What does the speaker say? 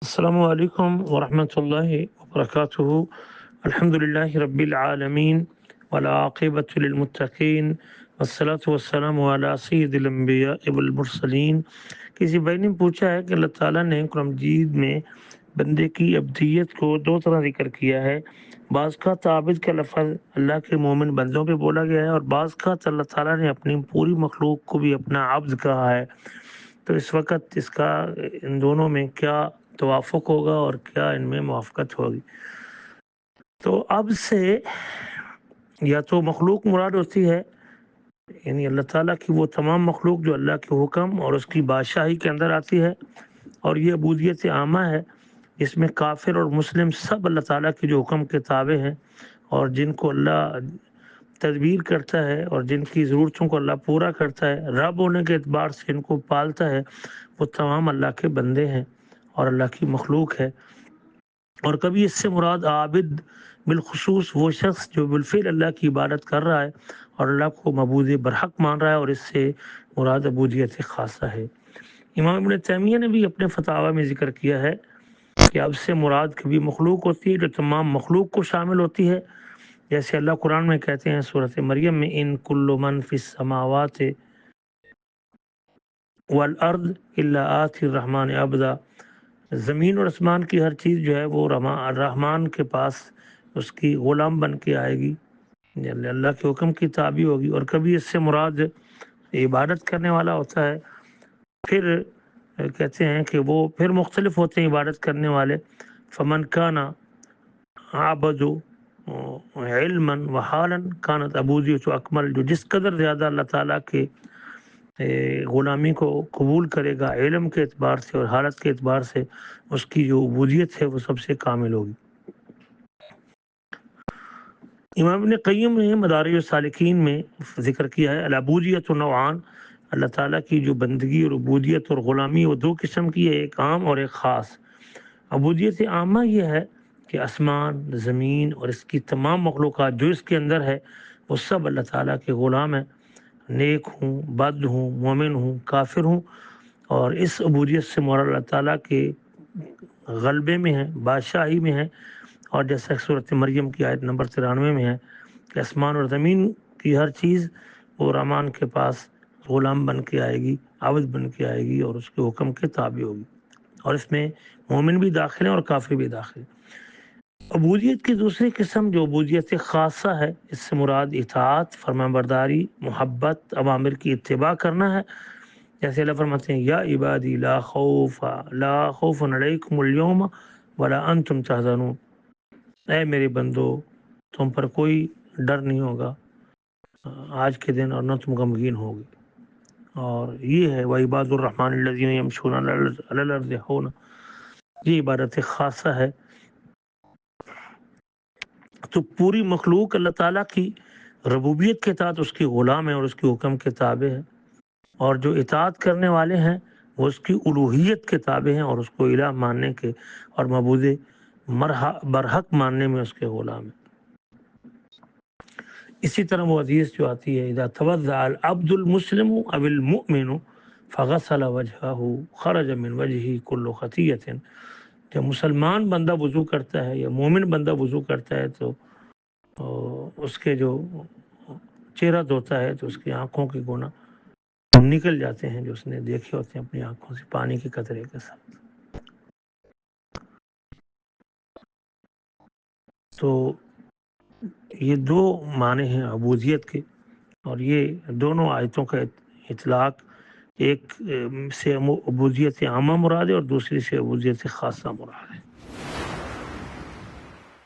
السلام علیکم ورحمۃ اللہ وبرکاتہ۔ الحمد للہ رب العالمین والعاقبۃ للمتقین والصلاۃ والسلام علی سید الانبیاء والمرسلین۔ کسی بھائی نے پوچھا ہے کہ اللہ تعالیٰ نے قرآن مجید میں بندے کی ابدیت کو دو طرح ذکر کیا ہے۔ بعض کا عابد کا لفظ اللہ کے مومن بندوں پہ بولا گیا ہے، اور بعض کا اللہ تعالیٰ نے اپنی پوری مخلوق کو بھی اپنا عبد کہا ہے۔ تو اس وقت اس کا ان دونوں میں کیا توافق ہوگا اور کیا ان میں موافقت ہوگی؟ تو اب سے یا تو مخلوق مراد ہوتی ہے، یعنی اللہ تعالیٰ کی وہ تمام مخلوق جو اللہ کے حکم اور اس کی بادشاہی کے اندر آتی ہے، اور یہ عبودیت عامہ ہے، اس میں کافر اور مسلم سب اللہ تعالیٰ کے جو حکم کے تابع ہیں، اور جن کو اللہ تدبیر کرتا ہے اور جن کی ضرورتوں کو اللہ پورا کرتا ہے، رب ہونے کے اعتبار سے ان کو پالتا ہے، وہ تمام اللہ کے بندے ہیں اور اللہ کی مخلوق ہے۔ اور کبھی اس سے مراد عابد بالخصوص وہ شخص جو بالفعل اللہ کی عبادت کر رہا ہے اور اللہ کو معبود برحق مان رہا ہے، اور اس سے مراد عبودیت خاصہ ہے۔ امام ابن تیمیہ نے بھی اپنے فتاوی میں ذکر کیا ہے کہ اب سے مراد کبھی مخلوق ہوتی ہے جو تمام مخلوق کو شامل ہوتی ہے، جیسے اللہ قرآن میں کہتے ہیں سورۃ مریم میں، ان کل من فی السماوات والارض الا آتی الرحمن عبدا، زمین اور آسمان کی ہر چیز جو ہے وہ رحمان کے پاس اس کی غلام بن کے آئے گی، اللہ کے حکم کی تابع ہوگی۔ اور کبھی اس سے مراد عبادت کرنے والا ہوتا ہے، پھر کہتے ہیں کہ وہ پھر مختلف ہوتے ہیں عبادت کرنے والے۔ فمن کان عبد علما وحالا کانت عبودیت اکمل، جو جس قدر زیادہ اللہ تعالیٰ کے غلامی کو قبول کرے گا علم کے اعتبار سے اور حالت کے اعتبار سے، اس کی جو عبودیت ہے وہ سب سے کامل ہوگی۔ امام ابن قیم نے مدارج السالکین میں ذکر کیا ہے، العبودیت نوعان، اللہ تعالیٰ کی جو بندگی اور عبودیت اور غلامی وہ دو قسم کی ہے، ایک عام اور ایک خاص۔ عبودیت عامہ یہ ہے کہ آسمان، زمین اور اس کی تمام مخلوقات جو اس کے اندر ہے وہ سب اللہ تعالیٰ کے غلام ہیں، نیک ہوں، بد ہوں، مومن ہوں، کافر ہوں، اور اس عبودیت سے مراد اللہ تعالیٰ کے غلبے میں ہے، بادشاہی میں ہے۔ اور جیسا کہ سورۃ مریم کی آیت نمبر 93 میں ہے کہ آسمان اور زمین کی ہر چیز وہ رحمان کے پاس غلام بن کے آئے گی، عبد بن کے آئے گی اور اس کے حکم کے تابع ہوگی، اور اس میں مومن بھی داخل ہیں اور کافر بھی داخل ہیں۔ عبودیت کی دوسری قسم جو عبودیت خاصہ ہے، اس سے مراد اطاعت، فرمانبرداری، محبت، اوامر کی اتباع کرنا ہے، جیسے اللہ فرماتے ہیں یا عبادی لا خوف علیکم اليوم ولا انتم تحزنون، اے میرے بندو تم پر کوئی ڈر نہیں ہوگا آج کے دن اور نہ تم غمگین ہوگے۔ اور یہ ہے وعباد الرحمن الذین یمشون علی الارض ہونا، یہ عبادت خاصہ ہے۔ تو پوری مخلوق اللہ تعالیٰ کی ربوبیت کے تحت اس کی غلام ہے اور اس کے حکم کے تابع ہے، اور جو اطاعت کرنے والے ہیں وہ اس کی الوہیت کے تابع ہیں اور اس کو الہ ماننے کے اور معبود برحق ماننے میں اس کے غلام ہیں۔ اسی طرح وہ حدیث جو آتی ہے اذا توضأ العبد المسلم او المؤمن فغسل وجهه خرج من وجهه كل خطیۃ، جب مسلمان بندہ وضو کرتا ہے یا مومن بندہ وضو کرتا ہے تو اس کے جو چہرہ دھوتا ہے تو اس کی آنکھوں کے گناہ نکل جاتے ہیں جو اس نے دیکھے ہوتے ہیں اپنی آنکھوں سے پانی کے قطرے کے ساتھ۔ تو یہ دو معنی ہیں عبودیت کے، اور یہ دونوں آیتوں کا اطلاق ایک سے عبودیت عامہ مراد ہے اور دوسری سے عبودیت خاصہ مراد ہے۔